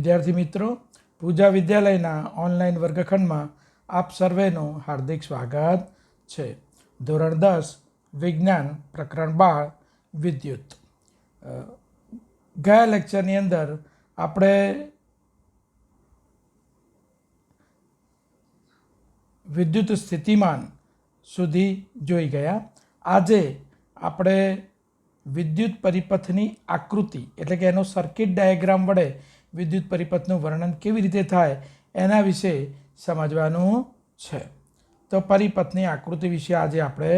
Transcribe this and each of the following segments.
विद्यार्थी मित्रों, पूजा विद्यालयना ऑनलाइन वर्गखंडમાં આપ સર્વેનું હાર્દિક સ્વાગત છે। ધોરણ 10 વિજ્ઞાન પ્રકરણ 12 વિદ્યુત। ગયા લેક્ચરની અંદર આપણે વિદ્યુત સ્થિતિમાન સુધી જોઈ ગયા। આજે આપણે વિદ્યુત પરિપથની આકૃતિ એટલે કે એનો સર્કિટ ડાયાગ્રામ વડે વિદ્યુત પરિપથનું વર્ણન કેવી રીતે થાય એના વિશે સમજવાનું છે। તો પરિપથની આકૃતિ વિશે આજે આપણે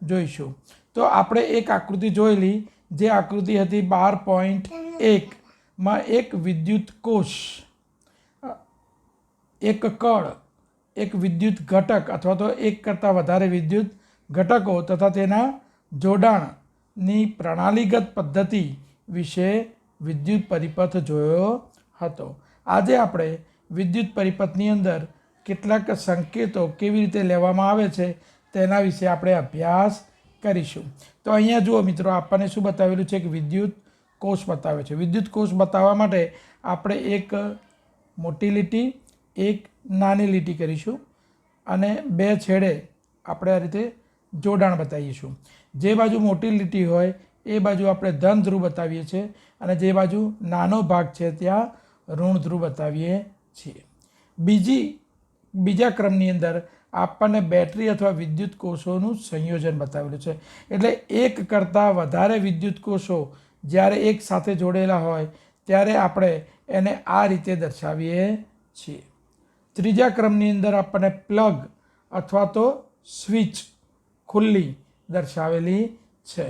જોઈશું। તો આપણે એક આકૃતિ જોયેલી, જે આકૃતિ હતી 12.1 માં એક વિદ્યુત કોષ, એક કળ, એક વિદ્યુત ઘટક અથવા તો એક કરતાં વધારે વિદ્યુત ઘટકો તથા તેના જોડાણની પ્રણાલીગત પદ્ધતિ વિશે વિદ્યુત પરિપથ જોયો હતો। આજે આપણે વિદ્યુત પરિપથની અંદર કેટલાક સંકેતો કેવી રીતે લેવામાં આવે છે તેના વિશે આપણે અભ્યાસ કરીશું। તો અહીંયા જુઓ મિત્રો, આપણને શું બતાવેલું છે કે વિદ્યુત કોષ બતાવે છે। વિદ્યુત કોષ બતાવવા માટે આપણે એક મોટી લીટી, એક નાની લીટી કરીશું અને બે છેડે આપણે આ રીતે જોડાણ બતાવીશું। જે બાજુ મોટી લીટી હોય એ બાજુ આપણે ધન ધ્રુવ બતાવીએ છીએ અને જે બાજુ નાનો ભાગ છે ત્યાં ઋણ ધ્રુવ બતાવીએ છીએ। બીજા ક્રમની અંદર આપણને બેટરી અથવા વિદ્યુત કોષોનું સંયોજન બતાવેલું છે। એટલે એક કરતાં વધારે વિદ્યુત કોષો જ્યારે એક સાથે જોડેલા હોય ત્યારે આપણે એને આ રીતે દર્શાવીએ છીએ। ત્રીજા ક્રમની અંદર આપણને પ્લગ અથવા તો સ્વિચ ખુલ્લી દર્શાવેલી છે।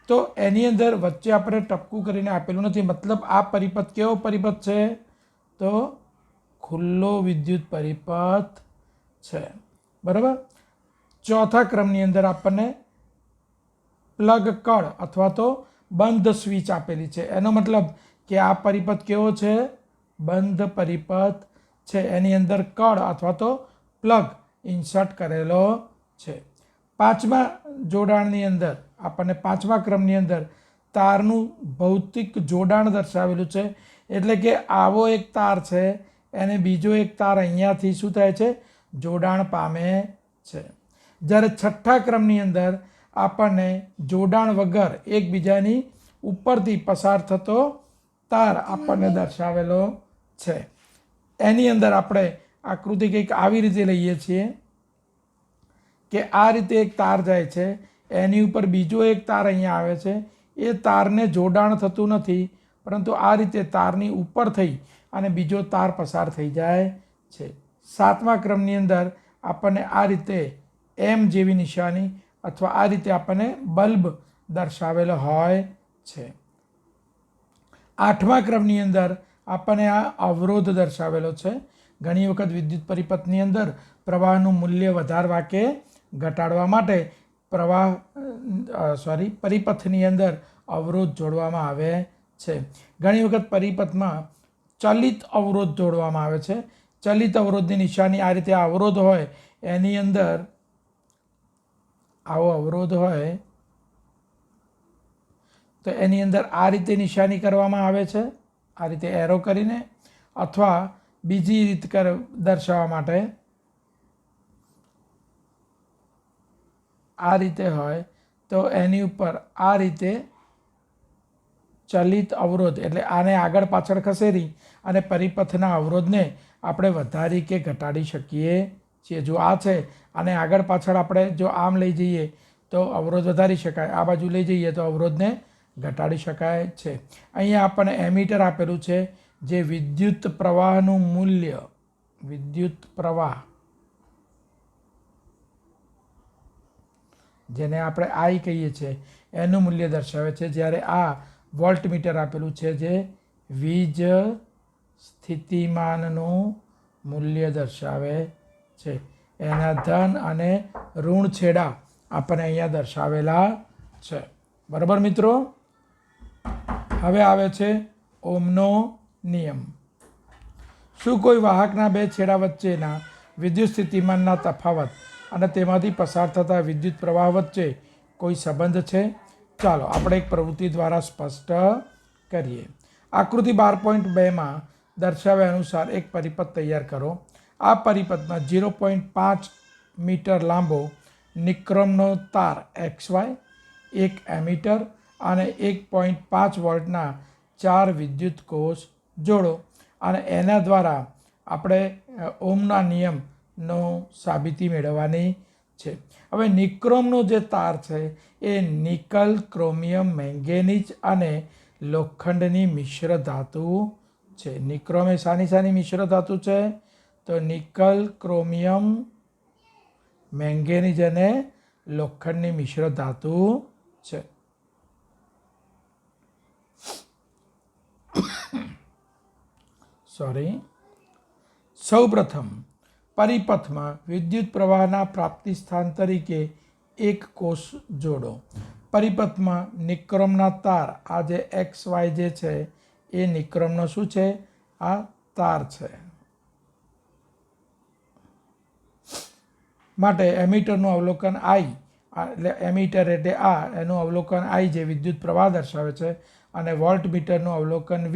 તો એની અંદર વચ્ચે આપણે ટપકું કરીને આપેલું નથી, મતલબ આ પરિપથ કેવો પરિપથ છે? તો ખુલ્લો વિદ્યુત પરિપથ છે, બરાબર। ચોથા ક્રમની અંદર આપણને પ્લગ કળ અથવા તો બંધ સ્વિચ આપેલી છે। એનો મતલબ કે આ પરિપથ કેવો છે? બંધ પરિપથ છે, એની અંદર કળ અથવા તો પ્લગ ઇન્સર્ટ કરેલો છે। પાંચમા જોડાણની અંદર આપણને પાંચમા ક્રમની અંદર તારનું ભૌતિક જોડાણ દર્શાવેલું છે। એટલે કે આવો એક તાર છે, એને બીજો એક તાર અહીંયાથી શું થાય છે? જોડાણ પામે છે। જ્યારે છઠ્ઠા ક્રમની અંદર આપણને જોડાણ વગર એકબીજાની ઉપરથી પસાર થતો તાર આપણને દર્શાવેલો છે। એની અંદર આપણે આકૃતિ કંઈક આવી રીતે લઈએ છીએ કે આ રીતે એક તાર જાય છે, એની ઉપર બીજો એક તાર અહીંયા આવે છે। એ તારને જોડાણ થતું નથી, પરંતુ આ રીતે તારની ઉપર થઈ અને બીજો તાર પસાર થઈ જાય છે। સાતમા ક્રમની અંદર આપણને આ રીતે એમ જેવી નિશાની અથવા આ રીતે આપણને બલ્બ દર્શાવેલો હોય છે। આઠમા ક્રમની અંદર આપણને આ અવરોધ દર્શાવેલો છે। ઘણી વખત વિદ્યુત પરિપથની અંદર પ્રવાહનું મૂલ્ય વધારવા કે ઘટાડવા માટે પરિપથની અંદર અવરોધ જોડવામાં આવે છે। ઘણી વખત પરિપથમાં ચલિત અવરોધ જોડવામાં આવે છે। ચલિત અવરોધની નિશાની આ રીતે અવરોધ હોય, એની અંદર આવો અવરોધ હોય તો એની અંદર આ રીતે નિશાની કરવામાં આવે છે, આ રીતે એરો કરીને, અથવા બીજી રીત દર્શાવવા માટે આ રીતે હોય તો એની ઉપર આ રીતે ચલિત અવરોધ, એટલે આને આગળ પાછળ ખસેડી અને પરિપથના અવરોધને આપણે વધારી કે ઘટાડી શકીએ છીએ। જો આ છે, આને આગળ પાછળ આપણે જો આમ લઈ જઈએ તો અવરોધ વધારી શકાય, આ બાજુ લઈ જઈએ તો અવરોધને ઘટાડી શકાય છે। અહીંયા આપણને એમીટર આપેલું છે, જે વિદ્યુત પ્રવાહનું મૂલ્ય, વિદ્યુત પ્રવાહ જેને આપણે આઈ કહીએ છીએ એનું મૂલ્ય દર્શાવે છે। જ્યારે આ વોલ્ટમીટર આપેલું છે, જે વીજ સ્થિતિમાનનું મૂલ્ય દર્શાવે છે। એના ધન અને ઋણ છેડા આપણને અહીંયા દર્શાવેલા છે, બરાબર મિત્રો। હવે આવે છે ઓહમનો નિયમ। શું કોઈ વાહકના બે છેડા વચ્ચેના વિદ્યુત સ્થિતિમાનના તફાવત અને તેમાંથી પસાર થતા વિદ્યુત પ્રવાહ વચ્ચે કોઈ સંબંધ છે? ચાલો આપણે એક પ્રવૃત્તિ દ્વારા સ્પષ્ટ કરીએ। આકૃતિ 12.2માં દર્શાવ્યા અનુસાર એક પરિપથ તૈયાર કરો. આ પરિપથમાં 0.5 મીટર લાંબો નિક્રોમનો તાર XY, એક એમીટર અને 1.5 વોલ્ટના 4 વિદ્યુત કોષ જોડો અને એના દ્વારા આપણે ઓમના નિયમનો સાબિતી મેળવવાની છે. હવે નિક્રોમનો જે તાર છે એ નિકલ, ક્રોમિયમ, મેંગેનીઝ અને લોખંડની મિશ્ર ધાતુ છે. નિક્રોમ એ શાની મિશ્ર ધાતુ છે? તો નિકલ, ક્રોમિયમ, મેંગેનીઝ અને લોખંડની મિશ્ર ધાતુ છે. સૌપ્રથમ પરિપથમાં વિદ્યુત પ્રવાહના પ્રાપ્તિ સ્થાન તરીકે એક કોષ જોડો. પરિપથમાં નિક્રોમના તાર, આ જે XY જે છે એ નિક્રોમનો શું છે? આ તાર છે. માટે એમીટરનું અવલોકન I, એટલે એમીટર એટલે એનું અવલોકન I જે વિદ્યુત પ્રવાહ દર્શાવે છે, અને વોલ્ટમીટરનું અવલોકન V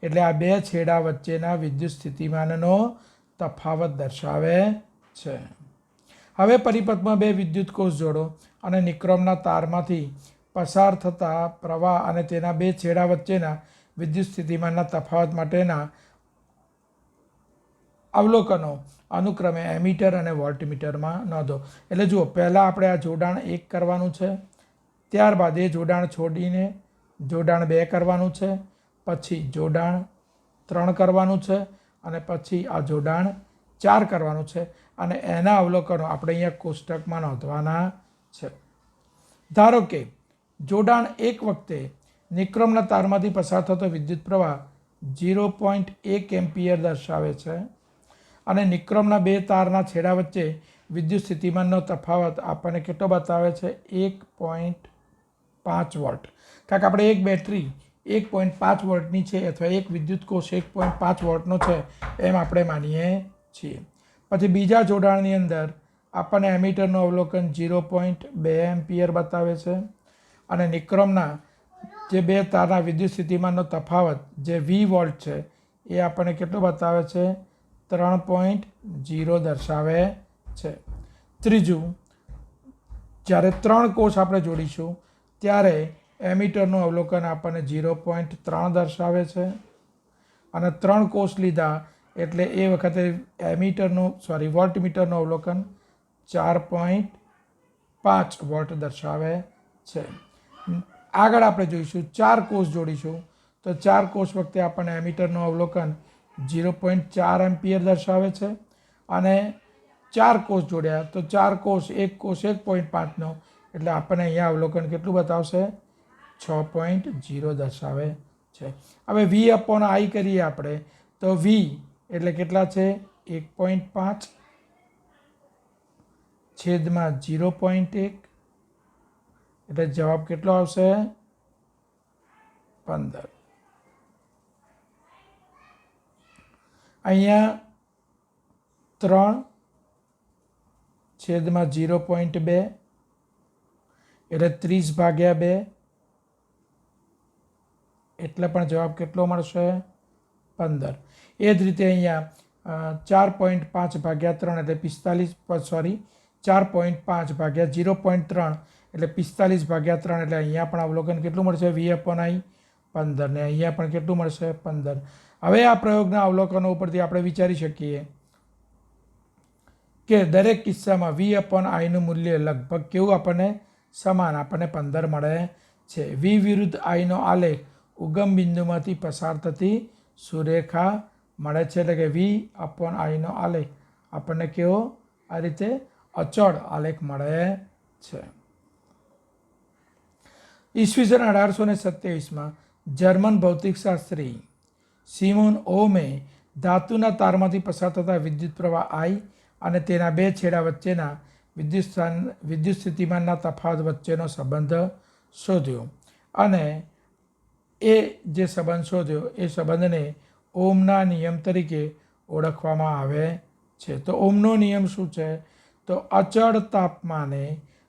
એટલે આ બે છેડા વચ્ચેના વિદ્યુત સ્થિતિમાનનો તફાવત દર્શાવે છે. હવે પરિપથમાં બે વિદ્યુત કોષ જોડો અને નિક્રોમના તારમાંથી પસાર થતા પ્રવાહ અને તેના બે છેડા વચ્ચેના વિદ્યુત સ્થિતિમાનના તફાવત માટેના અવલોકનો અનુક્રમે એમીટર અને વોલ્ટમીટરમાં નોંધો. એટલે જુઓ, પહેલાં આપણે આ જોડાણ 1 કરવાનું છે, ત્યારબાદ એ જોડાણ છોડીને જોડાણ 2 કરવાનું છે, પછી જોડાણ 3 કરવાનું છે, અને પછી આ જોડાણ 4 કરવાનું છે, અને એના અવલોકનો આપણે અહીંયા કોષ્ટકમાં નોંધવાના છે. ધારો કે જોડાણ 1 વખતે નિક્રોમના તારમાંથી પસાર થતો વિદ્યુત પ્રવાહ 0.1 એમ્પિયર દર્શાવે છે, અને નિક્રોમના બે તારના છેડા વચ્ચે વિદ્યુત સ્થિતિમાનનો તફાવત આપણને કેટલો બતાવે છે? 1.5 વોલ્ટ. કારણ કે આપણે એક બેટરી 1.5 વોલ્ટની છે, અથવા એક વિદ્યુત કોષ 1.5 વોલ્ટનો છે એમ આપણે માનીએ છીએ. પછી બીજા જોડાણની અંદર આપણને એમીટરનું અવલોકન 0.2 એમ્પિયર બતાવે છે, અને નિક્રોમના જે બે તારના વિદ્યુત સ્થિતિમાનનો તફાવત જે V વોલ્ટ છે એ આપણને કેટલો બતાવે છે? 3.0 દર્શાવે છે. ત્રીજું, જ્યારે 3 કોષ આપણે જોડીશું ત્યારે એમીટરનું અવલોકન આપણને 0.3 દર્શાવે છે, અને 3 કોષ લીધા એટલે એ વખતે વોલ્ટમીટરનું અવલોકન 4.5 વોલ્ટ દર્શાવે છે. આગળ આપણે જોઈશું 4 કોષ જોડીશું તો 4 કોષ વખતે આપણને એમીટરનું અવલોકન 0.4 એમ્પિયર દર્શાવે છે, અને 4 કોષ જોડ્યા તો 4 કોષ 1.5નો એટલે આપણને અહીંયા અવલોકન કેટલું બતાવશે? 6.0 દર્શાવે છે. હવે V/I કરીએ આપણે તો V એટલે કેટલા છે? 1.5 છેદમાં 0.1 એટલે જવાબ કેટલો આવશે? 15. અહીંયા 3 છેદમાં 0.2 એટલે 30/2 એટલે પણ જવાબ કેટલો મળશે? 15. એ જ રીતે અહીંયા 4.5/3 એટલે 4.5/0.3 એટલે 45/3 એટલે અહીંયા પણ અવલોકન કેટલું મળશે? V/I 15, ને અહીંયા પણ કેટલું મળશે? 15. હવે આ પ્રયોગના અવલોકનો ઉપરથી આપણે વિચારી શકીએ કે દરેક કિસ્સામાં V/Iનું મૂલ્ય લગભગ કેવું આપણને સમાન, આપણને 15 મળે છે. V વિરુદ્ધ Iનો આલેખ ઉગમ બિંદુમાંથી પસાર થતી સુરેખા મળે છે, એટલે કે V/Iનો આલેખ આપણને કેવો? આ રીતે અચળ આલેખ મળે છે. ઈસવીસન 1827માં જર્મન ભૌતિકશાસ્ત્રી સિમોન ઓહમે ધાતુના તારમાંથી પસાર થતા વિદ્યુત પ્રવાહ I અને તેના બે છેડા વચ્ચેના વિદ્યુત સ્થિતિમાનના તફાવત વચ્ચેનો સંબંધ શોધ્યો, અને એ જે સંબંધ શોધ્યો એ સંબંધને ઓહમના નિયમ તરીકે ઓળખવામાં આવે છે. તો ઓહમનો નિયમ શું છે? તો અચળ તાપમાને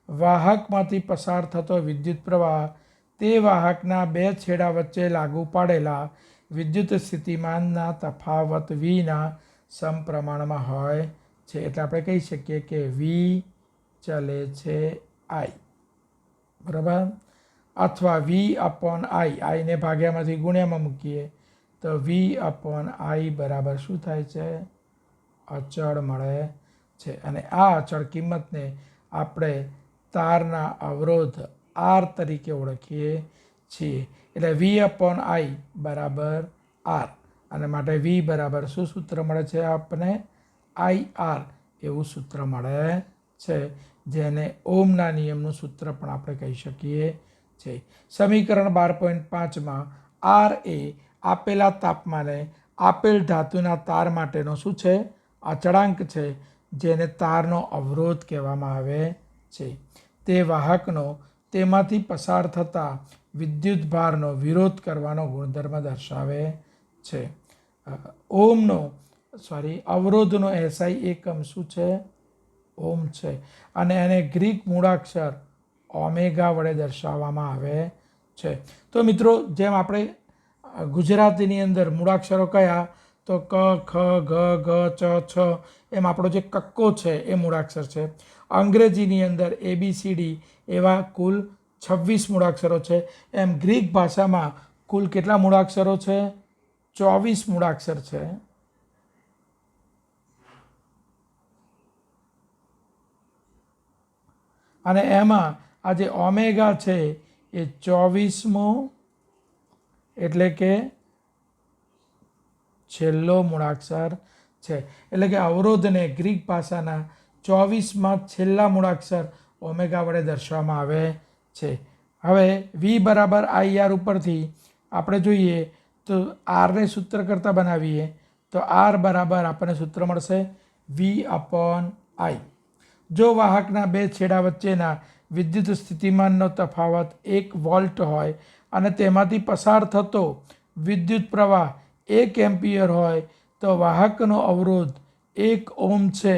વાહકમાંથી પસાર થતો વિદ્યુત પ્રવાહ તે વાહકના બે છેડા વચ્ચે લાગુ પાડેલા વિદ્યુત સ્થિતિમાનના તફાવત વીના સમપ્રમાણમાં હોય છે. એટલે આપણે કહી શકીએ કે વી ચલે છે આઈ, બરાબર. અથવા વી અપોન આઈ, આઈને ભાગ્યામાંથી ગુણ્યામાં મૂકીએ તો વી અપોન આઈ બરાબર શું થાય છે? અચળ મળે છે. અને આ અચળ કિંમતને આપણે તારના અવરોધ આર તરીકે ઓળખીએ છીએ. એટલે વી અપોન આઈ બરાબર આર, અને માટે વી બરાબર શું સૂત્ર મળે છે આપણને? આઈ આર એવું સૂત્ર મળે છે, જેને ઓમના નિયમનું સૂત્ર પણ આપણે કહી શકીએ છીએ. સમીકરણ 12.5માં આર એ આપેલા તાપમાને આપેલ ધાતુના તાર માટેનો શું છે? અચળાંક છે, જેને તારનો અવરોધ કહેવામાં આવે છે. તે વાહકનો તેમાંથી પસાર થતા વિદ્યુત ભારનો વિરોધ કરવાનો ગુણધર્મ દર્શાવે છે. અવરોધનો એસઆઈ એકમ શું છે? ઓમ છે. અને એને ગ્રીક મૂળાક્ષર ઓમેગા વડે દર્શાવવામાં આવે છે. તો મિત્રો, જેમ આપણે ગુજરાતીની અંદર મૂળાક્ષરો કયા? તો ક, ખ, ગ, ગ, ચ, છ, એમ આપણો જે કક્કો છે એ મૂળાક્ષર છે. અંગ્રેજીની અંદર ABCD એવા કુલ 26 મૂળાક્ષરો છે. એમ ગ્રીક ભાષામાં કુલ કેટલા મૂળાક્ષરો છે? 24 મૂળાક્ષર છે. અને એમાં આ જે ઓમેગા છે એ 24મો, એટલે કે છેલ્લો મૂળાક્ષર છે. એટલે કે અવરોધને ગ્રીક ભાષાના 24માં છેલ્લા મૂળાક્ષર ઓમેગા વડે દર્શાવવામાં આવે છે. હવે વી બરાબર આઈ આર ઉપરથી આપણે જોઈએ તો આરને સૂત્ર કરતાં બનાવીએ તો આર બરાબર આપણને સૂત્ર મળશે વી અપોન આઈ. જો વાહકના બે છેડા વચ્ચેના વિદ્યુત સ્થિતિમાનનો તફાવત 1 વોલ્ટ હોય અને તેમાંથી પસાર થતો વિદ્યુત પ્રવાહ 1 એમ્પિયર હોય તો વાહકનો અવરોધ 1 ઓમ છે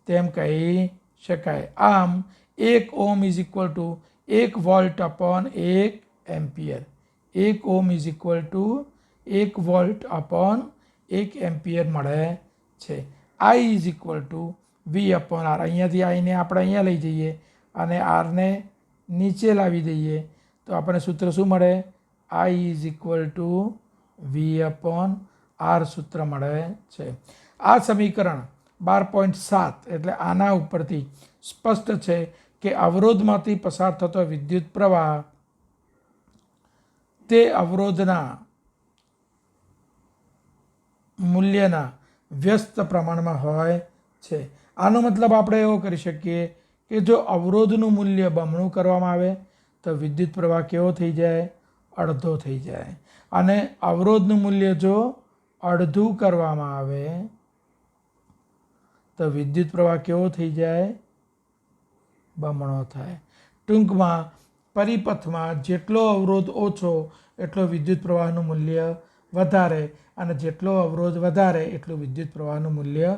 તેમ કહી શકાય. આમ 1 ohm is equal to 1 volt upon 1 ampere. 1 ohm is equal to 1 volt upon 1 ampere મળે છે. I is equal to V upon R. અહીંયાથી આઈને આપણે અહીંયા લઈ જઈએ અને આરને નીચે લાવી દઈએ તો આપણને સૂત્ર શું મળે? I is equal to V upon R સૂત્ર મળે છે. આ સમીકરણ 12.7 એટલે આના ઉપરથી સ્પષ્ટ છે કે અવરોધમાંથી પસાર થતો વિદ્યુત પ્રવાહ તે અવરોધના મૂલ્યના વ્યસ્ત પ્રમાણમાં હોય છે. આનો મતલબ આપણે એવો કરી શકીએ કે જો અવરોધનું મૂલ્ય બમણું કરવામાં આવે તો વિદ્યુત પ્રવાહ કેવો થઈ જાય? અડધો થઈ જાય. અને અવરોધનું મૂલ્ય જો અડધું કરવામાં આવે તો વિદ્યુત પ્રવાહ કેવો થઈ જાય? બમણો થાય. ટૂંકમાં પરિપથમાં જેટલો અવરોધ ઓછો એટલો વિદ્યુત પ્રવાહનું મૂલ્ય વધારે, અને જેટલો અવરોધ વધારે એટલું વિદ્યુત પ્રવાહનું મૂલ્ય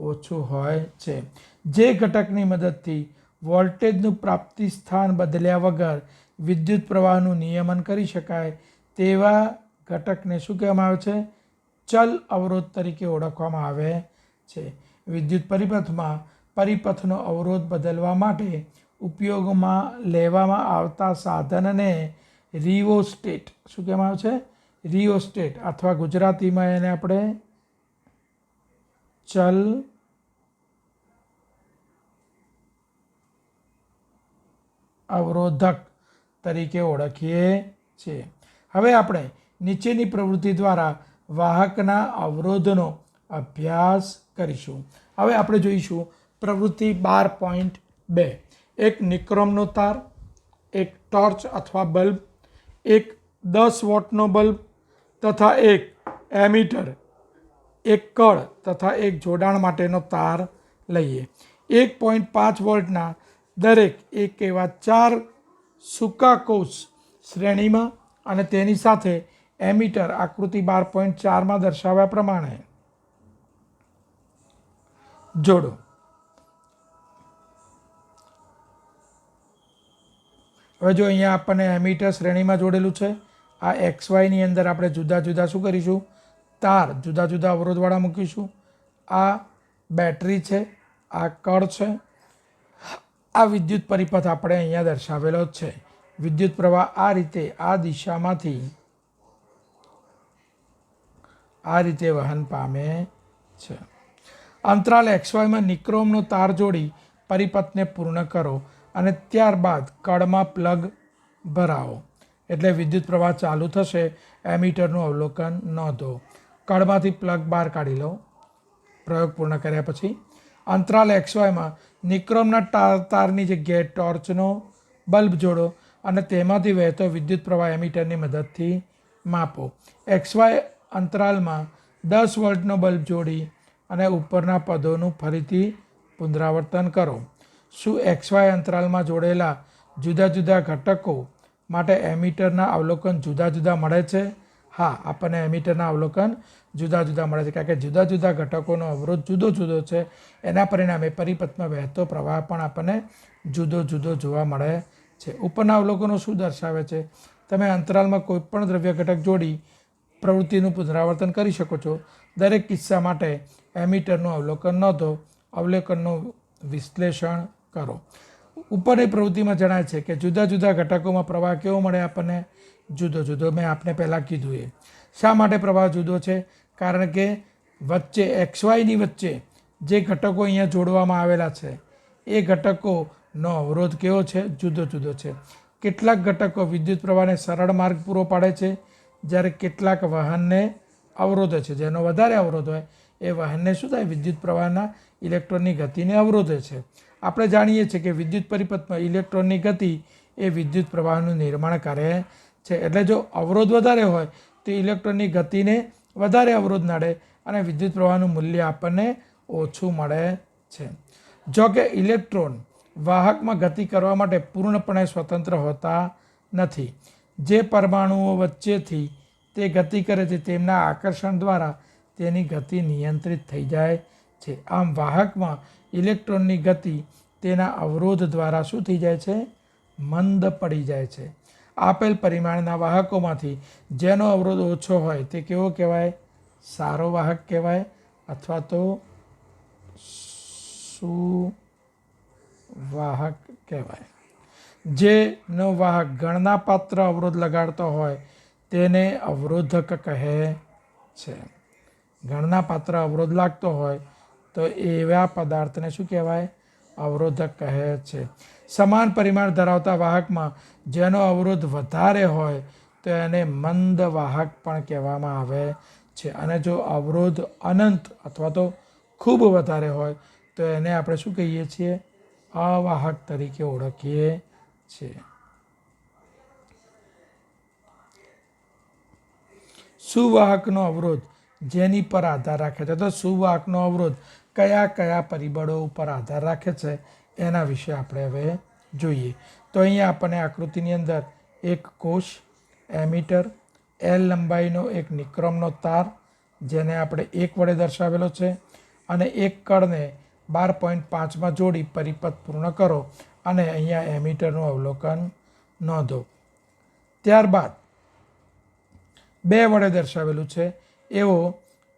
ઓછું હોય છે. જે ઘટકની મદદથી વોલ્ટેજનું પ્રાપ્તિ સ્થાન બદલ્યા વગર વિદ્યુત પ્રવાહનું નિયમન કરી શકાય તેવા ઘટકને શું કહેવામાં આવે છે? ચલ અવરોધ તરીકે ઓળખવામાં આવે છે. વિદ્યુત પરિપથમાં પરિપથનો અવરોધ બદલવા માટે ઉપયોગમાં લેવામાં આવતા સાધનને રિઓસ્ટેટ શું કહેવામાં આવે છે? રિઓસ્ટેટ, અથવા ગુજરાતીમાં એને આપણે ચલ અવરોધક તરીકે ઓળખીએ છીએ. હવે આપણે નીચેની પ્રવૃત્તિ દ્વારા વાહકના અવરોધનો અભ્યાસ કરીશું. હવે આપણે જોઈશું પ્રવૃત્તિ 12.2. એક નિક્રોમનો તાર, એક ટોર્ચ અથવા બલ્બ, એક 10 વોટનો બલ્બ તથા એક એમીટર, એક કળ તથા એક જોડાણ માટેનો તાર લઈએ. 1.5 વોલ્ટના દરેક એક એવા 4 સૂકા કોષ શ્રેણીમાં અને તેની સાથે એમીટર આકૃતિ 12.4માં દર્શાવ્યા પ્રમાણે જોડો. હવે જો અહીંયા આપણને એમીટર શ્રેણીમાં જોડેલું છે આ XY અંદર આપણે જુદા જુદા શું કરીશું, તાર જુદા જુદા અવરોધવાળા મૂકીશું. આ બેટરી છે, આ કળ છે, આ વિદ્યુત પરિપથ આપણે અહીંયા દર્શાવેલો જ છે. વિદ્યુત પ્રવાહ આ રીતે આ દિશામાંથી આ રીતે વહન પામે છે. અંતરાલ XYમાં નિક્રોમનો તાર જોડી પરિપથને પૂર્ણ કરો અને ત્યારબાદ કળમાં પ્લગ ભરાવો એટલે વિદ્યુત પ્રવાહ ચાલુ થશે. એમીટરનું અવલોકન નોંધો. કળમાંથી પ્લગ બહાર કાઢી લો પ્રયોગ પૂર્ણ કર્યા પછી. અંતરાલ XYમાં નિક્રોમના તારની જગ્યાએ ટોર્ચનો બલ્બ જોડો અને તેમાંથી વહેતો વિદ્યુત પ્રવાહ એમીટરની મદદથી માપો. XY અંતરાલમાં 10 વોલ્ટનો બલ્બ જોડી અને ઉપરના પદોનું ફરીથી પુનરાવર્તન કરો. શું XY અંતરાલમાં જોડેલા જુદા જુદા ઘટકો માટે એમીટરના અવલોકન જુદા જુદા મળે છે? હા, આપણને એમીટરના અવલોકન જુદા જુદા મળે છે, કારણ કે જુદા જુદા ઘટકોનો અવરોધ જુદો જુદો છે. એના પરિણામે પરિપથમાં વહેતો પ્રવાહ પણ આપણને જુદો જુદો જોવા મળે છે. ઉપરના અવલોકનો શું દર્શાવે છે? તમે અંતરાલમાં કોઈ પણ દ્રવ્ય ઘટક જોડી પ્રવૃત્તિનું પુનરાવર્તન કરી શકો છો. દરેક કિસ્સા માટે એમીટરનું અવલોકન નોંધો. અવલોકનનું વિશ્લેષણ કરો. ઉપરની પ્રવૃત્તિમાં જણાય છે કે જુદા જુદા ઘટકોમાં પ્રવાહ કેવો મળે આપણને? જુદો જુદો. મેં આપને પહેલાં કીધું એ. શા માટે પ્રવાહ જુદો છે? કારણ કે વચ્ચે XYની વચ્ચે જે ઘટકો અહીંયા જોડવામાં આવેલા છે એ ઘટકોનો અવરોધ કેવો છે? જુદો જુદો છે. કેટલાક ઘટકો વિદ્યુત પ્રવાહને સરળ માર્ગ પૂરો પાડે છે, જ્યારે કેટલાક વહનને અવરોધે છે. જેનો વધારે અવરોધ હોય એ વહનને શું થાય? વિદ્યુત પ્રવાહના ઇલેક્ટ્રોનની ગતિને અવરોધે છે. આપણે જાણીએ છીએ કે વિદ્યુત પરિપથમાં ઇલેક્ટ્રોનની ગતિ એ વિદ્યુત પ્રવાહનું નિર્માણ કરે છે. એટલે જો અવરોધ વધારે હોય તો ઇલેક્ટ્રોનની ગતિને વધારે અવરોધ નડે અને વિદ્યુત પ્રવાહનું મૂલ્ય આપણને ઓછું મળે છે. જો કે ઇલેક્ટ્રોન વાહકમાં ગતિ કરવા માટે પૂર્ણપણે સ્વતંત્ર હોતા નથી. જે પરમાણુઓ વચ્ચેથી તે ગતિ કરે છે તેમના આકર્ષણ દ્વારા તેની ગતિ નિયંત્રિત થઈ જાય છે. આમ વાહકમાં ઇલેક્ટ્રોનની ગતિ તેના અવરોધ દ્વારા શું થઈ જાય છે? મંદ પડી જાય છે. આપેલ પરિમાણના વાહકોમાંથી જેનો અવરોધ ઓછો હોય તે કેવો કહેવાય? સારો વાહક કહેવાય અથવા તો સુવાહક કહેવાય. જેનો વાહક ગણનાપાત્ર અવરોધ લગાડતો હોય તેને અવરોધક કહે છે. ગણનાપાત્ર અવરોધ લાગતો હોય તો એવા પદાર્થને શું કહેવાય? અવરોધક કહે છે. સમાન પરિમાણ ધરાવતા વાહકમાં જેનો અવરોધ વધારે હોય તો એને મંદ વાહક પણ કહેવામાં આવે છે. અને જો અવરોધ અનંત અથવા તો ખૂબ વધારે હોય તો એને આપણે શું કહીએ છીએ? અવાહક તરીકે ઓળખીએ છીએ. સુવાહકનો અવરોધ જેની પર આધાર રાખે છે, તો સુવાહકનો અવરોધ કયા કયા પરિબળો ઉપર આધાર રાખે છે એના વિશે આપણે હવે જોઈએ. તો અહીંયા આપણને આકૃતિની અંદર એક કોષ, એમીટર, L લંબાઈનો એક નિક્રોમનો તાર જેને આપણે 1 વડે દર્શાવેલો છે અને એક કળને 12.5માં જોડી પરિપથ પૂર્ણ કરો અને અહીંયા એમીટરનું અવલોકન નોંધો. ત્યારબાદ 2 વડે દર્શાવેલું છે એવો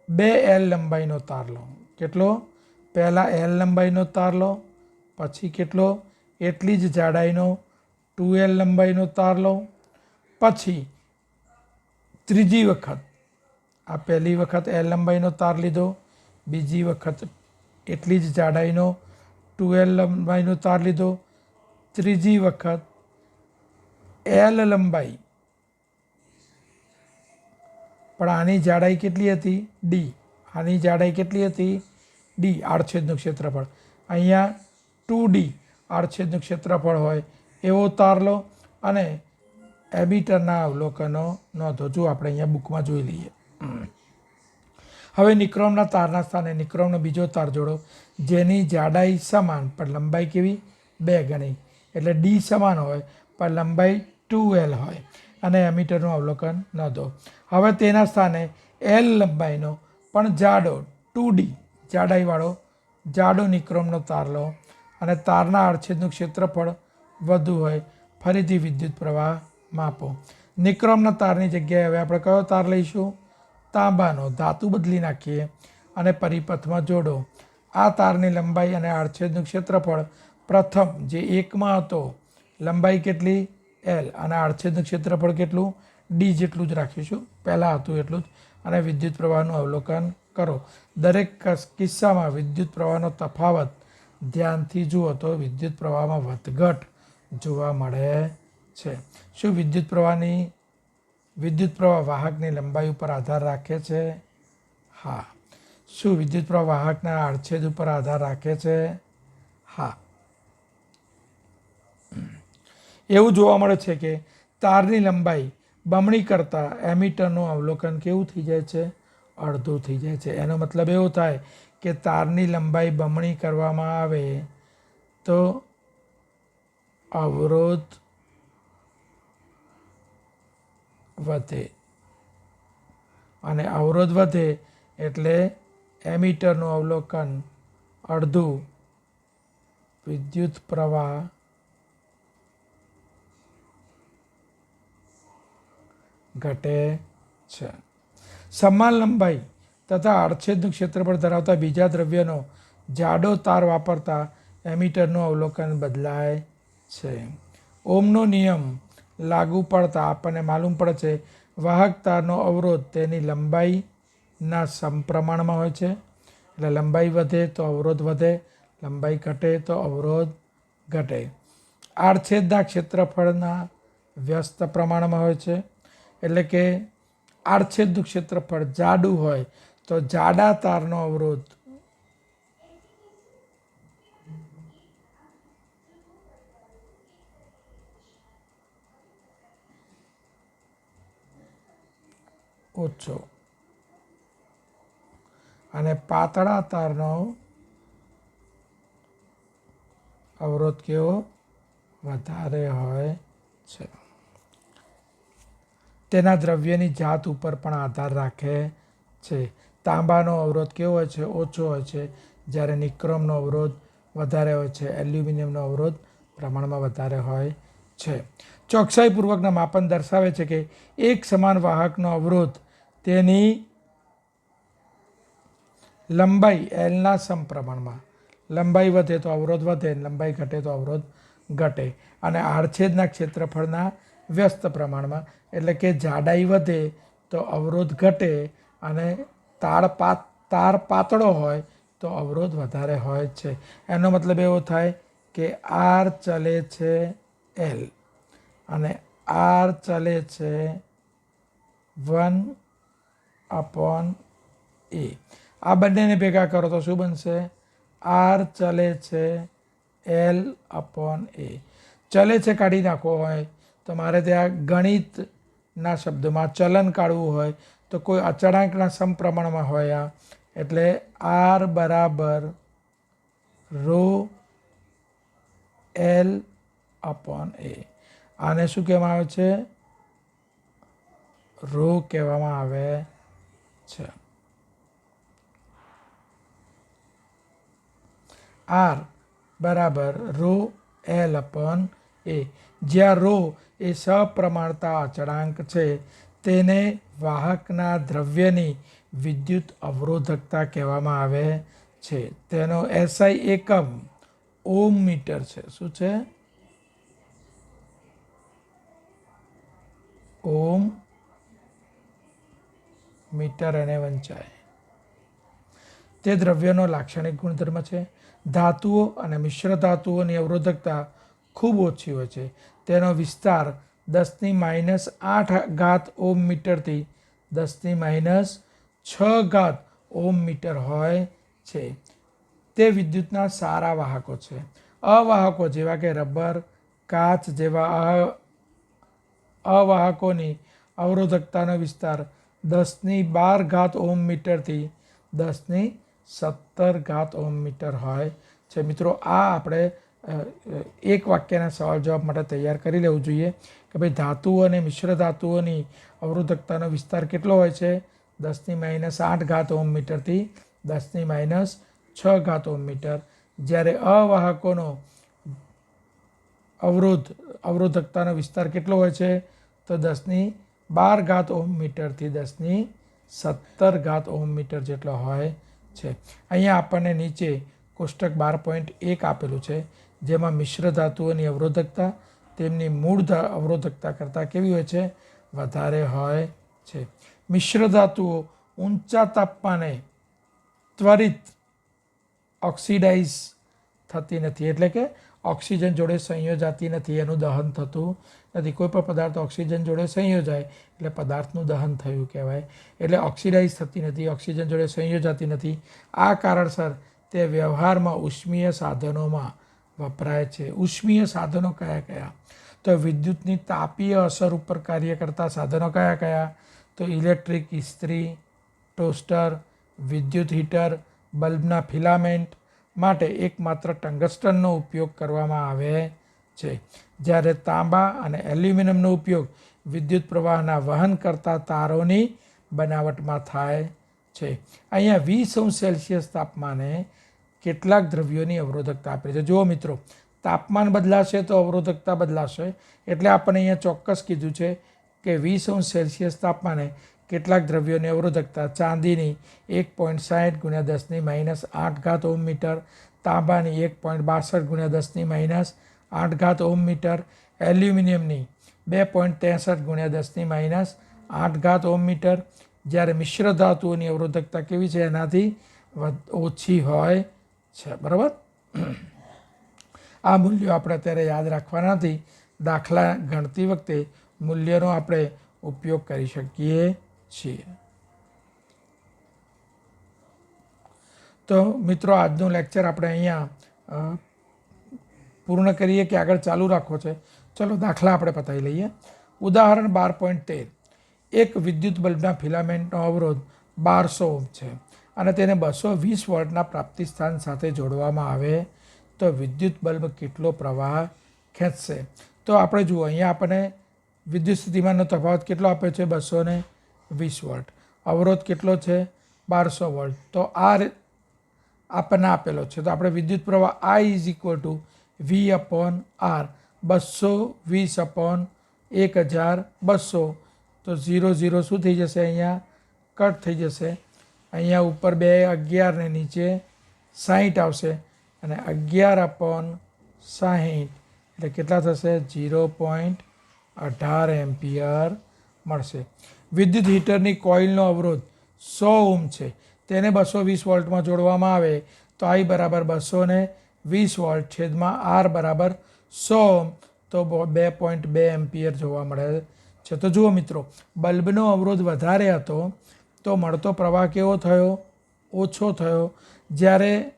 2 L લંબાઈનો તાર લો. કેટલો? પહેલાં L લંબાઈનો તાર લો, પછી કેટલો? એટલી જ જાડાઈનો 2L લંબાઈનો તાર લો, પછી ત્રીજી વખત આ પહેલી વખત L લંબાઈનો તાર લીધો, બીજી વખત એટલી જ જાડાઈનો 2L લંબાઈનો તાર લીધો, ત્રીજી વખત L લંબાઈ પણ આની જાડાઈ કેટલી હતી? D. આની જાડાઈ કેટલી હતી? D. આડછેદનું ક્ષેત્રફળ અહીંયા 2D આડછેદનું ક્ષેત્રફળ હોય એવો તાર લો અને એમીટરના અવલોકનો નોંધો. જો આપણે અહીંયા બુકમાં જોઈ લઈએ. હવે નિક્રોમના તારના સ્થાને નિક્રોમનો બીજો તાર જોડો જેની જાડાઈ સમાન પણ લંબાઈ કેવી? 2 ગણી. એટલે D સમાન હોય પણ લંબાઈ 2L હોય અને એમીટરનું અવલોકન નોંધો. હવે તેના સ્થાને L લંબાઈનો પણ જાડો 2D જાડાઈવાળો જાડો નિક્રોમનો તાર લો અને તારના આડછેદનું ક્ષેત્રફળ વધુ હોય. ફરીથી વિદ્યુત પ્રવાહ માપો. નિક્રોમના તારની જગ્યાએ હવે આપણે કયો તાર લઈશું? તાંબાનો. ધાતુ બદલી નાખીએ અને પરિપથમાં જોડો. આ તારની લંબાઈ અને આડછેદનું ક્ષેત્રફળ પ્રથમ જે 1માં હતો, લંબાઈ કેટલી? L, અને આડછેદનું ક્ષેત્રફળ કેટલું? D જેટલું જ રાખીશું, પહેલાં હતું એટલું જ. અને વિદ્યુત પ્રવાહનું અવલોકન કરો. દરેક કિસ્સામાં વિદ્યુત પ્રવાહનો તફાવત ધ્યાનથી જુઓ તો વિદ્યુત પ્રવાહમાં વધઘટ જોવા મળે છે. શું વિદ્યુત પ્રવાહ વાહકની લંબાઈ ઉપર આધાર રાખે છે? હા. શું વિદ્યુત પ્રવાહ વાહકના આડછેદ ઉપર આધાર રાખે છે? હા. એવું જોવા મળે છે કે તારની લંબાઈ બમણી કરતાં એમીટરનું અવલોકન કેવું થઈ જાય છે? અડધું થઈ જાય છે. એનો મતલબ એવો થાય કે તારની લંબાઈ બમણી કરવામાં આવે તો અવરોધ વધે, અને અવરોધ વધે એટલે એમીટરનું અવલોકન અડધું, વિદ્યુત પ્રવાહ ઘટે છે. સમાન લંબાઈ તથા આડછેદનું ક્ષેત્રફળ ધરાવતા બીજા દ્રવ્યનો જાડો તાર વાપરતા એમીટરનું અવલોકન બદલાય છે. ઓમનો નિયમ લાગુ પડતા આપણને માલુમ પડે છે વાહક તારનો અવરોધ તેની લંબાઈના સમપ્રમાણમાં હોય છે. એટલે લંબાઈ વધે તો અવરોધ વધે, લંબાઈ ઘટે તો અવરોધ ઘટે. આડછેદના ક્ષેત્રફળના વ્યસ્ત પ્રમાણમાં હોય છે. એટલે કે આડછેદનું ક્ષેત્રફળ જાડું હોય તો જાડા તારનો અવરોધ ઓછો અને પાતળા તારનો અવરોધ કેવો? વધારે હોય છે. તેના દ્રવ્યની જાત ઉપર પણ આધાર રાખે છે. તાંબાનો અવરોધ કેવો હોય છે? ઓછો હોય છે, જ્યારે નિક્રોમનો અવરોધ વધારે હોય છે. એલ્યુમિનિયમનો અવરોધ પ્રમાણમાં વધારે હોય છે. ચોકસાઈપૂર્વકના માપન દર્શાવે છે કે એક સમાન વાહકનો અવરોધ તેની લંબાઈ Lના સમપ્રમાણમાં. લંબાઈ વધે તો અવરોધ વધે, લંબાઈ ઘટે તો અવરોધ ઘટે. અને આડછેદના ક્ષેત્રફળના વ્યસ્ત પ્રમાણમાં. એટલે કે જાડાઈ વધે તો અવરોધ ઘટે, અને તાર પાતળો હોય તો અવરોધ વધારે હોય છે. એનો મતલબ એવો થાય કે R ચલે છે L અને R ચલે છે 1/A. આ બંનેને ભેગા કરો તો શું બનશે? R ચલે છે L/A. ચલે છે કાઢી નાખવો હોય તો મારે ત્યાં ગણિતના શબ્દોમાં ચલન કાઢવું હોય તો કોઈ અચળાંકના સમપ્રમાણમાં હોય આ, એટલે R બરાબર ρL/A. આને શું કહેવામાં આવે છે? ρ કહેવામાં આવે છે. R બરાબર ρL/A. જ્યાં ρ એ સપ્રમાણતા અચળાંક છે, તેને વાહકના દ્રવ્યની વિદ્યુત અવરોધકતા કહેવામાં આવે છે. તેનો SI એકમ ઓમ મીટર છે. શું છે? ઓમ મીટર અને વંચાય. તે દ્રવ્યનો લાક્ષણિક ગુણધર્મ છે. ધાતુઓ અને મિશ્ર ધાતુઓની અવરોધકતા ખૂબ ઓછી હોય છે. તેનો વિસ્તાર 10⁻8 ઓમ મીટરથી 10⁻6 ઓમ મીટર હોય છે. તે વિદ્યુતના સારા વાહકો છે. અવાહકો જેવા કે રબર, કાચ જેવા અવાહકોની અવરોધકતાનો વિસ્તાર 10⁻12 ઓમ મીટરથી 10⁻17 ઓમ મીટર હોય છે. મિત્રો, આ આપણે એક વાક્યના સવાલ જવાબ માટે તૈયાર કરી લેવું જોઈએ કે ભાઈ ધાતુઓ અને મિશ્ર ધાતુઓની અવરોધકતાનો વિસ્તાર કેટલો હોય છે? 10⁻8 ઓમ મીટરથી 10⁻6 ઓમ મીટર. જ્યારે અવાહકોનો અવરોધકતાનો વિસ્તાર કેટલો હોય છે? તો 10^12 ઓહમ મીટરથી 10^17 ઓહમ મીટર જેટલો હોય છે. અહીંયા આપણને નીચે કોષ્ટક 12.1 આપેલું છે, જેમાં મિશ્ર ધાતુઓની અવરોધકતા તેમની મૂળ અવરોધકતા કરતાં કેવી હોય છે? વધારે હોય છે. મિશ્ર ધાતુઓ ઊંચા તાપમાને ત્વરિત ઓક્સિડાઇઝ થતી નથી, એટલે કે ઓક્સિજન જોડે સંયોજાતી નથી, એનું દહન થતું નથી. કોઈ પણ પદાર્થ ઓક્સિજન જોડે સંયોજાય એટલે પદાર્થનું દહન થયું કહેવાય. એટલે ઓક્સિડાઇઝ થતી નથી, ઓક્સિજન જોડે સંયોજાતી નથી. આ કારણસર તે વ્યવહારમાં ઉષ્મીય સાધનોમાં વપરાય છે. ઉષ્મીય સાધનો કયા કયા? તો વિદ્યુતની તાપીય અસર ઉપર કાર્ય કરતા સાધનો કયા કયા? તો ઇલેક્ટ્રિક ઇસ્ત્રી, ટોસ્ટર, વિદ્યુત હીટર, બલ્બના ફિલામેન્ટ માટે એકમાત્ર ટંગસ્ટનનો ઉપયોગ કરવામાં આવે છે, જ્યારે તાંબા અને એલ્યુમિનિયમનો ઉપયોગ વિદ્યુત પ્રવાહના વહન કરતા તારોની બનાવટમાં થાય છે. અહીંયા 20°C તાપમાને કેટલાક દ્રવ્યોની અવરોધકતા આપેલી છે. જુઓ મિત્રો, તાપમાન બદલાશે તો અવરોધકતા બદલાશે, એટલે આપણને અહીંયા ચોક્કસ કીધું છે કે 20°C તાપમાને કેટલાક દ્રવ્યોની અવરોધકતા: ચાંદીની 1.60 × 10⁻8 ઓહમ મીટર, તાંબાની 1.62 × 10⁻8 ઓહમ મીટર, એલ્યુમિનિયમની 2.63 × 10⁻8 ઓહમ મીટર. જ્યારે મિશ્ર ધાતુઓની અવરોધકતા કેવી છે? એનાથી ઓછી હોય છે. બરાબર, આ મૂલ્યો આપણે અત્યારે યાદ રાખવાના નથી. દાખલા ગણતી વખતે મૂલ્યનો આપણે ઉપયોગ કરી શકીએ છીએ. તો મિત્રો, આજનું લેક્ચર આપણે અહીંયા પૂર્ણ કરીએ કે આગળ ચાલુ રાખવો છે? ચલો દાખલા આપણે પતાવી લઈએ. ઉદાહરણ 12.13. એક વિદ્યુત બલ્બના ફિલામેન્ટનો અવરોધ 1200 ઓહમ છે અને તેને 220 વોલ્ટના પ્રાપ્તિ સ્થાન સાથે જોડવામાં આવે તો વિદ્યુત બલ્બ કેટલો પ્રવાહ ખેંચશે? તો આપણે જુઓ, અહીંયા આપણને વિદ્યુત સ્થિતિમાનનો તફાવત કેટલો આપ્યો છે? 220 વોલ્ટ. અવરોધ કેટલો છે? 1200 વોલ્ટ. તો આ આપણને આપેલો છે. તો આપણે વિદ્યુત પ્રવાહ I = V/R, 220/1200. તો 0 શું થઈ જશે? અહીંયા કટ થઈ જશે. અહીંયા ઉપર 2 11 ને નીચે 60 આવશે અને 11/60 એટલે કેટલા થશે? 0.18 એમ્પિયર મળશે. વિદ્યુત હીટરની કોઇલનો અવરોધ 100 ઓહમ છે, તેને 220 વોલ્ટમાં જોડવામાં આવે તો I = 220 વોલ્ટ છેદમાં R = 100 ઓહમ, તો 2.2 એમ્પિયર જોવા મળે છે. તો જુઓ મિત્રો, બલ્બનો અવરોધ વધારે હતો તો મળતો પ્રવાહ કેવો થયો? ઓછો થયો. જ્યારે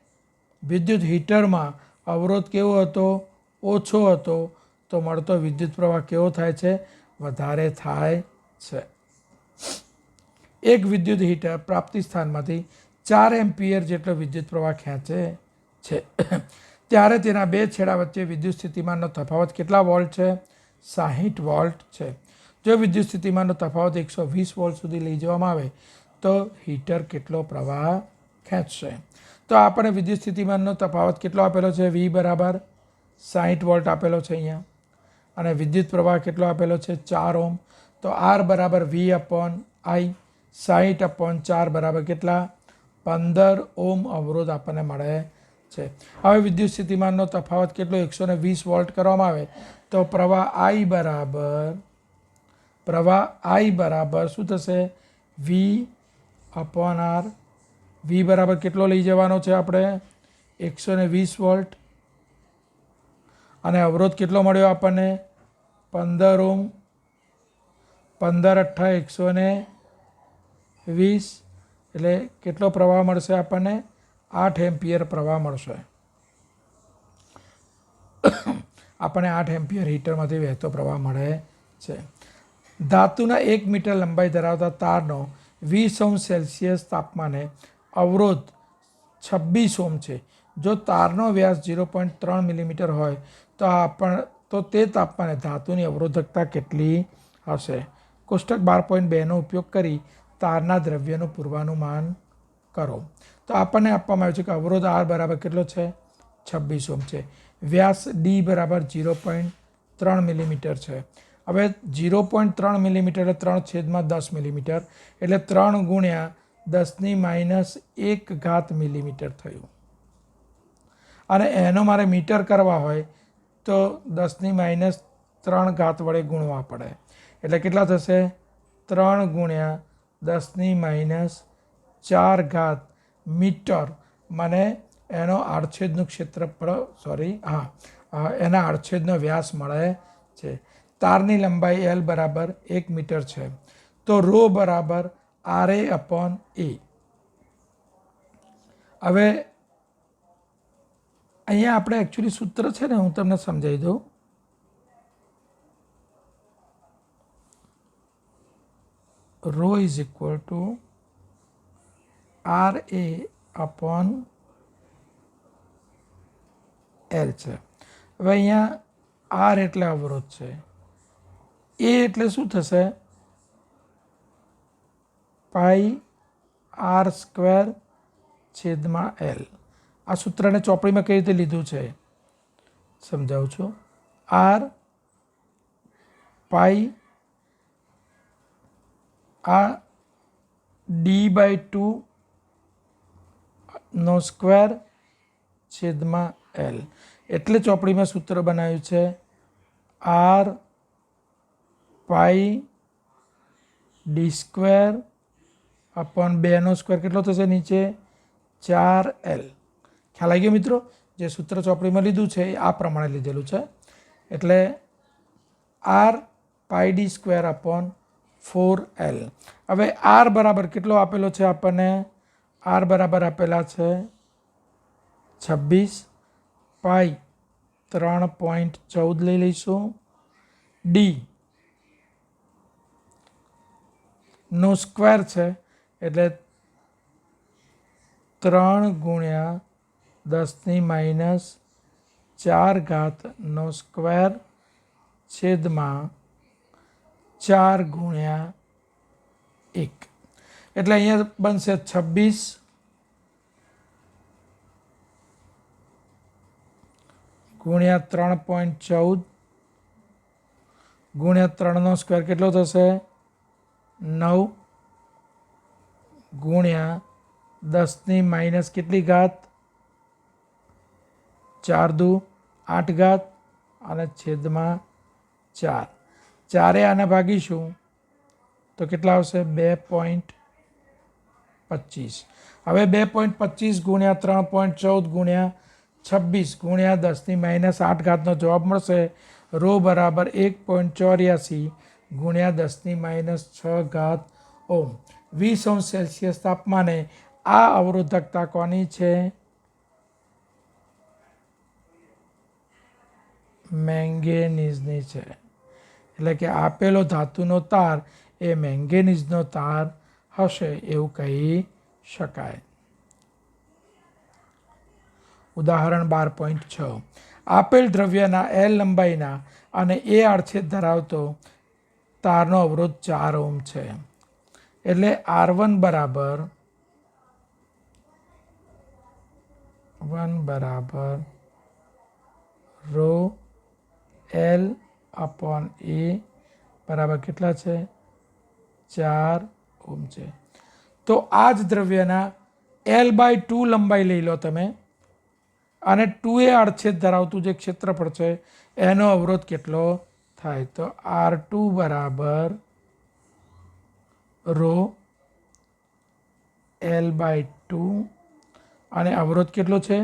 વિદ્યુત હીટરમાં અવરોધ કેવો હતો? ઓછો હતો, તો મળતો વિદ્યુત પ્રવાહ કેવો થાય છે? વધારે થાય છે. એક વિદ્યુત હીટર પ્રાપ્તિ સ્થાનમાંથી 4 એમ્પિયર જેટલો વિદ્યુત પ્રવાહ ખેંચે છે ત્યારે તેના બે છેડા વચ્ચે વિદ્યુત સ્થિતિમાનનો તફાવત કેટલા વોલ્ટ છે? 60 વોલ્ટ છે. જો વિદ્યુત સ્થિતિમાનનો તફાવત 120 વોલ્ટ સુધી લઈ જવામાં આવે તો હીટર કેટલો પ્રવાહ ખેંચશે? તો આપણે વિદ્યુત સ્થિતિમાનનો તફાવત કેટલો આપેલો છે? V = 60 વોલ્ટ આપેલો છે અહીંયા, અને વિદ્યુત પ્રવાહ કેટલો આપેલો છે? 4 ઓહમ. તો R = V/I, 60/4 કેટલા? 15 ઓહમ અવરોધ આપણને મળે છે. હવે વિદ્યુત સ્થિતિમાનનો તફાવત કેટલો? 120 વોલ્ટ કરવામાં આવે તો પ્રવાહ I બરાબર શું થશે? V/R. V બરાબર કેટલો લઈ જવાનો છે આપણે? 120 વોલ્ટ. અને અવરોધ કેટલો મળ્યો આપણને? 15 ઓહમ. 15 × 120 એટલે કેટલો પ્રવાહ મળશે આપણને? 8 એમ્પિયર પ્રવાહ મળશે. આપણને 8 એમ્પિયર હીટરમાંથી વહેતો પ્રવાહ મળે છે. ધાતુના 1 મીટર લંબાઈ ધરાવતા તારનો 20°C તાપમાને અવરોધ 26 ઓહમ છે. જો તારનો વ્યાસ 0.3 મિલીમીટર હોય તો તે તાપમાને ધાતુની અવરોધકતા કેટલી હશે? કોષ્ટક 12.2નો ઉપયોગ કરી તારના દ્રવ્યનું પૂર્વાનુમાન કરો. તો આપણને આપવામાં આવ્યું છે કે અવરોધ R બરાબર કેટલો છે? 26 ઓહમ છે. વ્યાસ D = 0.3 મિલીમીટર છે હવે 0.3 મિલીમીટર એટલે 3/10 મિલીમીટર એટલે 3 ગુણ્યા 10⁻1 મિલીમીટર થયું. અને એનો મારે મીટર કરવા હોય તો 10⁻3 વડે ગુણવા પડે. એટલે કેટલા થશે? 3 ગુણ્યા 10⁻4 મીટર મને એનો આડછેદનું ક્ષેત્રફળ એના આડછેદનો વ્યાસ મળે છે. તારની લંબાઈ L બરાબર 1 મીટર છે. તો ρ બરાબર RA/A. હવે અહીંયા આપણે એકચ્યુઅલી સૂત્ર છે ને, હું તમને સમજાવી દઉં. ρ ઇઝ ઇક્વલ ટુ RA/L છે. હવે અહીંયા R એટલે અવરોધ છે, A એટલે શું થશે? πr²/L. આ સૂત્રને ચોપડીમાં કઈ રીતે લીધું છે સમજાવું છું. R પાઈ આ d/2 નો સ્ક્વેર છેદમાં L. એટલે ચોપડીમાં સૂત્ર બનાવ્યું છે R પાઈ d²/2 નો સ્ક્વેર કેટલો થશે નીચે? 4L. ખ્યાલ આવી ગયો મિત્રો? જે સૂત્ર ચોપડીમાં લીધું છે એ આ પ્રમાણે લીધેલું છે. એટલે R પાઈ d²/4L. હવે R બરાબર કેટલો આપેલો છે આપણને? R બરાબર આપેલા છે 26. પાઈ 3.14 લઈ લઈશું. D નો સ્ક્વેર છે એટલે 3 ગુણ્યા 10⁻4 નો સ્ક્વેર છેદમાં 4 ગુણ્યા 1. એટલે અહીંયા બનશે 26 ગુણ્યા 3.14 ગુણ્યા 3 નો સ્ક્વેર કેટલો થશે? 9 ગુણ્યા 10⁻ કેટલી ઘાત? 4 × 8 અને છેદમાં 4. 4 આને ભાગીશું તો કેટલા આવશે? 2.25. હવે 2.25 ગુણ્યા 3.14 ગુણ્યા 26 ગુણ્યા 10⁻8 નો જવાબ મળશે. ρ બરાબર 1.84 ગુણ્યા 10⁻6 ઓહ્મ. 20°C તાપમાને આ અવરોધકતા કોની છે? મેંગેનીઝની છે. એટલે કે આપેલો ધાતુનો તાર એ મેંગેનીઝનો તાર હશે એવું કહી શકાય. ઉદાહરણ 12.6. આપેલ દ્રવ્યના L લંબાઈના અને A આડછેદ ધરાવતો તારનો અવરોધ 4 ઓહ્મ છે. એટલે R1 બરાબર ρ/L/A બરાબર કેટલા છે? 4 ઓહ્મ છે. તો આ જ દ્રવ્યના L/2 લંબાઈ લઈ લો તમે, અને 2A આડછેદ ધરાવતું જે ક્ષેત્રફળ છે એનો અવરોધ કેટલો થાય? તો R2 બરાબર ρ/L/2 અને અવરોધ કેટલો છે?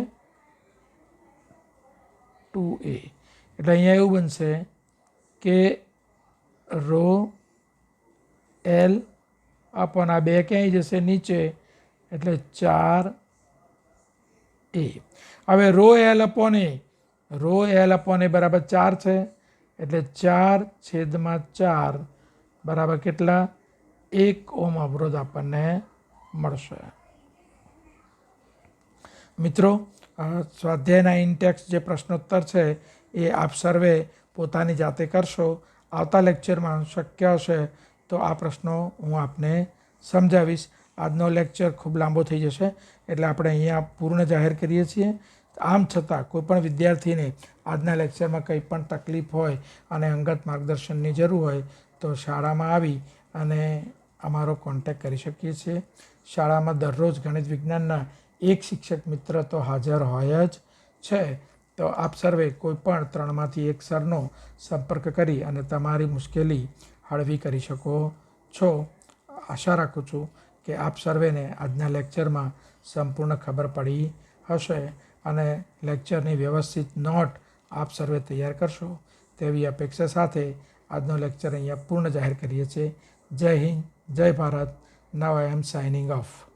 2A. એટલે અહીંયા એવું બનશે કે ρ/L/ આ 2 ક્યાંય જશે? નીચે. એટલે 4A. હવે ρ/L/A બરાબર 4 છે. એટલે 4/4 બરાબર કેટલા? 1 ઓહ્મ અવરોધ આપણને મળશે. મિત્રો, સ્વાધ્યાયના ઇનટેક્સ જે પ્રશ્નોત્તર છે એ આપ સર્વે પોતાની જાતે કરશો. આવતા લેક્ચરમાં શક્ય હશે તો આ પ્રશ્નો હું આપને સમજાવીશ. આજનો લેક્ચર ખૂબ લાંબો થઈ જશે એટલે આપણે અહીંયા પૂર્ણ જાહેર કરીએ છીએ. આમ છતાં કોઈપણ વિદ્યાર્થીને આજના લેક્ચરમાં કંઈ પણ તકલીફ હોય અને અંગત માર્ગદર્શનની જરૂર હોય તો શાળામાં આવી અને અમારો કોન્ટેક્ટ કરી શકીએ છીએ. શાળામાં દરરોજ ગણિત વિજ્ઞાનના એક શિક્ષક મિત્ર તો હાજર હોય જ છે. તો આપ સર્વે કોઈપણ 3માંથી એક સરનો સંપર્ક કરી અને તમારી મુશ્કેલી હળવી કરી શકો છો. આશા રાખું છું કે આપ સર્વેને આજના લેક્ચરમાં સંપૂર્ણ ખબર પડી હશે અને લેક્ચરની વ્યવસ્થિત નોટ આપ સર્વે તૈયાર કરશો તેવી અપેક્ષા સાથે આજનો લેક્ચર અહીંયા પૂર્ણ જાહેર કરીએ છીએ. જય હિન્દ, જય ભારત. નાઉ આઈ એમ સાઇનિંગ ઓફ.